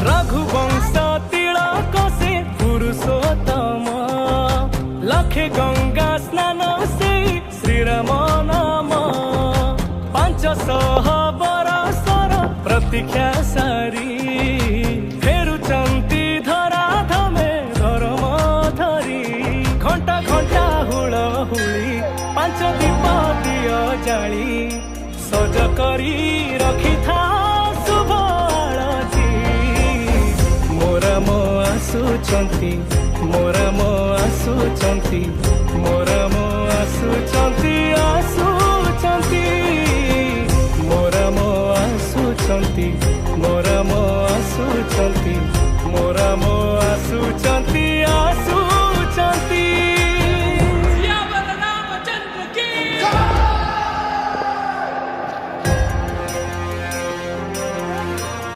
रघुवंश तिलक से पुरुषोत्तम लखे गंगा स्नान से श्रीराम नाम 500 बरसर प्रतीक्षा सारी फेरुचंती धरा धमे धर्म धरी घंटा घंटा हुल हुली 5 दीप दिय जाली सज करी रखी था शुभ आळती मोरा मो आसुचंती मोरा मो आसुचंती मोरा मो आसुचंती आसुचंती मोरा मो आसुचंती मोरा मो आसुचंती मोरा मो